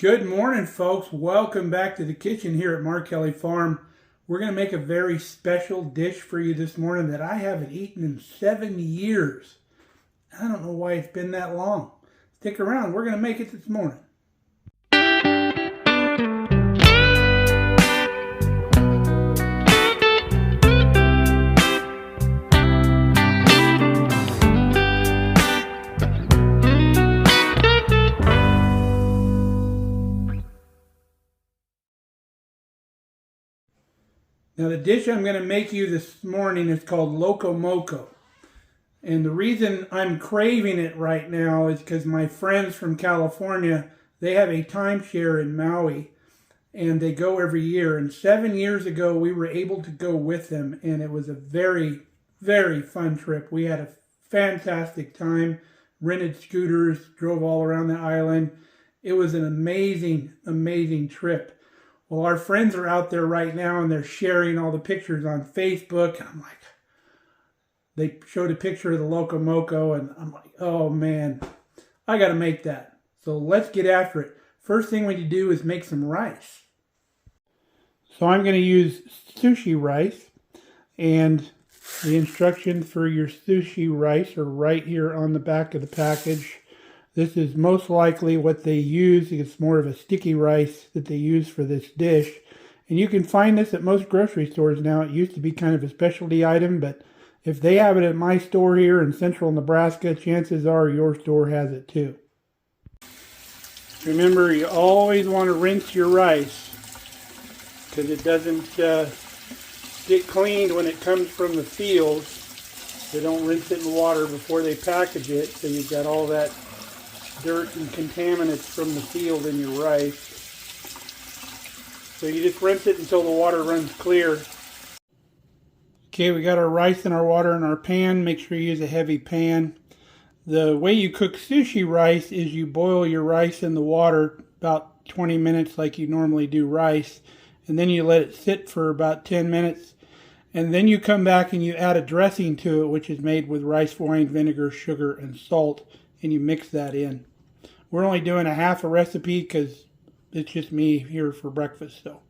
Good morning, folks. Welcome back to the kitchen here at Markelly Farm. We're going to make a very special dish for you this morning that I haven't eaten in 7 years. I don't know why it's been that long. Stick around. We're going to make it this morning. Now the dish I'm going to make you this morning is called Loco Moco. And the reason I'm craving it right now is because my friends from California, they have a timeshare in Maui and they go every year. And 7 years ago, we were able to go with them and it was a very, very fun trip. We had a fantastic time, rented scooters, drove all around the island. It was an amazing, amazing trip. Well, our friends are out there right now and they're sharing all the pictures on Facebook. And I'm like, they showed a picture of the Loco Moco and I'm like, oh man, I got to make that. So let's get after it. First thing we need to do is make some rice. So I'm going to use sushi rice, and the instructions for your sushi rice are right here on the back of the package. This is most likely what they use. It's more of a sticky rice that they use for this dish. And you can find this at most grocery stores now. It used to be kind of a specialty item, but if they have it at my store here in central Nebraska, chances are your store has it too. Remember, you always want to rinse your rice because it doesn't get cleaned when it comes from the fields. They don't rinse it in water before they package it, so you've got all that dirt and contaminants from the field in your rice. So you just rinse it until the water runs clear. Okay, we got our rice and our water in our pan. Make sure you use a heavy pan. The way you cook sushi rice is you boil your rice in the water about 20 minutes like you normally do rice, and then you let it sit for about 10 minutes, and then you come back and you add a dressing to it, which is made with rice wine, vinegar, sugar, and salt, and you mix that in. We're only doing a half a recipe because it's just me here for breakfast. So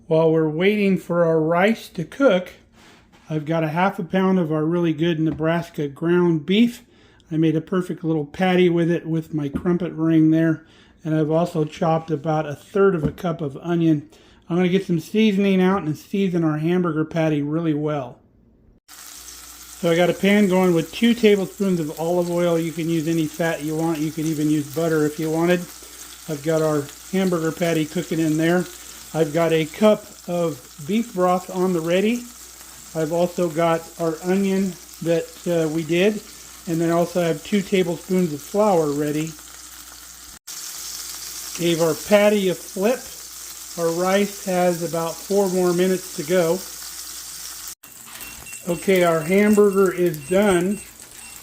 while we're waiting for our rice to cook, I've got a half a pound of our really good Nebraska ground beef. I made a perfect little patty with it with my crumpet ring there. And I've also chopped about 1/3 of a cup of onion. I'm going to get some seasoning out and season our hamburger patty really well. So I got a pan going with 2 tablespoons of olive oil. You can use any fat you want. You could even use butter if you wanted. I've got our hamburger patty cooking in there. I've got a cup of beef broth on the ready. I've also got our onion that we did. And then I also have 2 tablespoons of flour ready. Gave our patty a flip. Our rice has about 4 more minutes to go. Okay, our hamburger is done,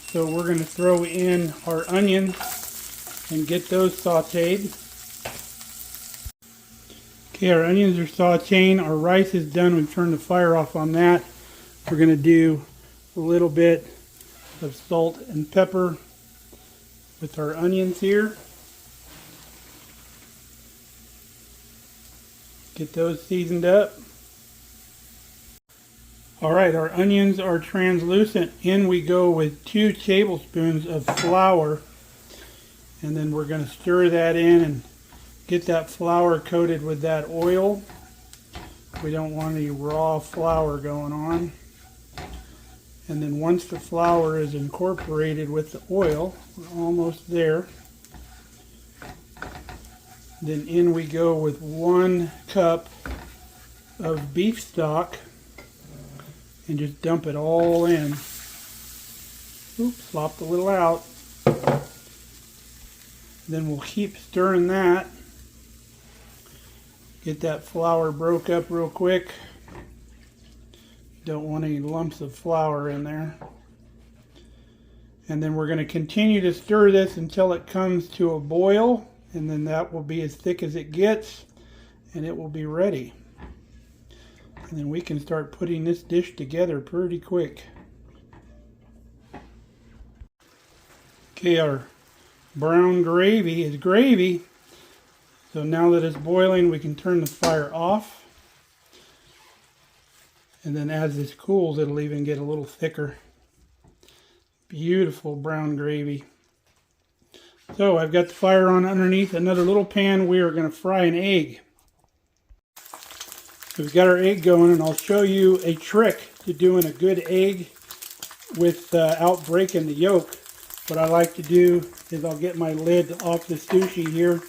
so we're going to throw in our onions and get those sauteed. Okay, our onions are sauteing, our rice is done, we've turned the fire off on that. We're going to do a little bit of salt and pepper with our onions here. Get those seasoned up. Alright, our onions are translucent. In we go with 2 tablespoons of flour. And then we're going to stir that in and get that flour coated with that oil. We don't want any raw flour going on. And then once the flour is incorporated with the oil, we're almost there. Then in we go with 1 cup of beef stock. And just dump it all in. Oops, slopped a little out. Then we'll keep stirring that. Get that flour broke up real quick. Don't want any lumps of flour in there. And then we're going to continue to stir this until it comes to a boil. And then that will be as thick as it gets. And it will be ready. And then we can start putting this dish together pretty quick. Okay, our brown gravy is gravy. So now that it's boiling, we can turn the fire off. And then as this cools, it'll even get a little thicker. Beautiful brown gravy. So I've got the fire on underneath another little pan. We are going to fry an egg. So we've got our egg going, and I'll show you a trick to doing a good egg without breaking the yolk. What I like to do is I'll get my lid off the sushi here.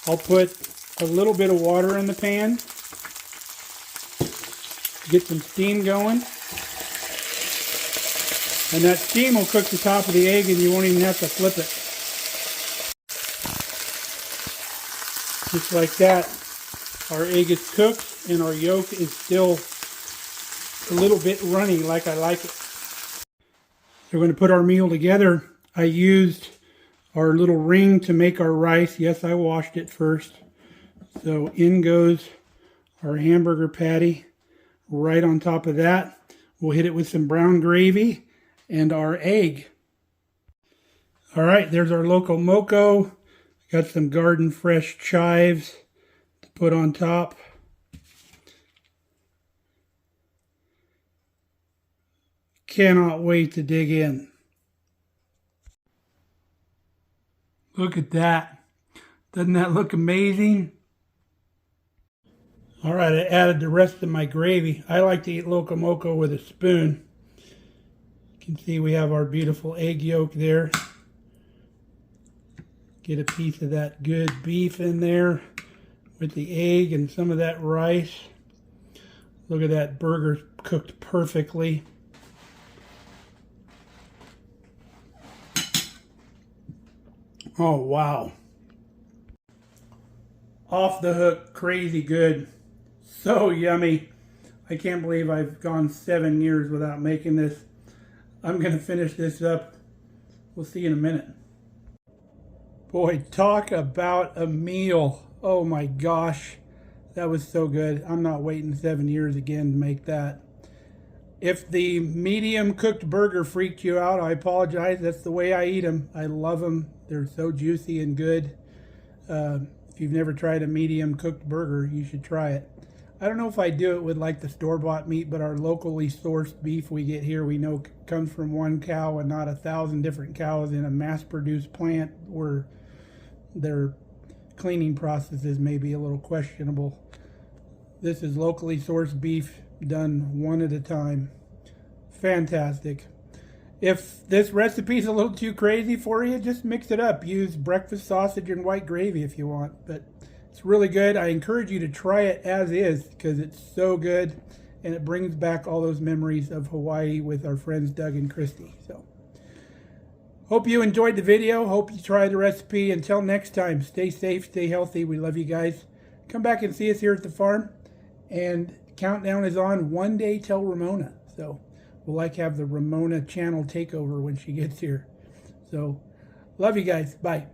I'll put a little bit of water in the pan, get some steam going, and that steam will cook the top of the egg and you won't even have to flip it. Just like that, our egg is cooked and our yolk is still a little bit runny like I like it. So we're going to put our meal together. I used our little ring to make our rice. Yes, I washed it first. So in goes our hamburger patty. Right on top of that, we'll hit it with some brown gravy and our egg. All right, there's our Loco Moco. Got some garden fresh chives to put on top. Cannot wait to dig in. Look at that. Doesn't that look amazing? All right, I added the rest of my gravy. I like to eat Loco Moco with a spoon. You can see we have our beautiful egg yolk there. Get a piece of that good beef in there with the egg and some of that rice. Look at that burger cooked perfectly. Oh, wow. Off the hook, crazy good. So yummy. I can't believe I've gone 7 years without making this. I'm going to finish this up. We'll see you in a minute. Boy, talk about a meal. Oh my gosh. That was so good. I'm not waiting 7 years again to make that. If the medium cooked burger freaked you out, I apologize. That's the way I eat them. I love them. They're so juicy and good. If you've never tried a medium cooked burger, you should try it. I don't know if I do it with like the store-bought meat, but our locally sourced beef we get here, we know comes from one cow and not 1,000 different cows in a mass-produced plant where their cleaning processes may be a little questionable. This is locally sourced beef done one at a time. Fantastic. If this recipe is a little too crazy for you, just mix it up. Use breakfast sausage and white gravy if you want. But it's really good. I encourage you to try it as is because it's so good and it brings back all those memories of Hawaii with our friends Doug and Christy. So, hope you enjoyed the video. Hope you try the recipe. Until next time, stay safe, stay healthy. We love you guys. Come back and see us here at the farm. And countdown is on 1 day till Ramona. So we'll have the Ramona channel takeover when she gets here. So love you guys. Bye.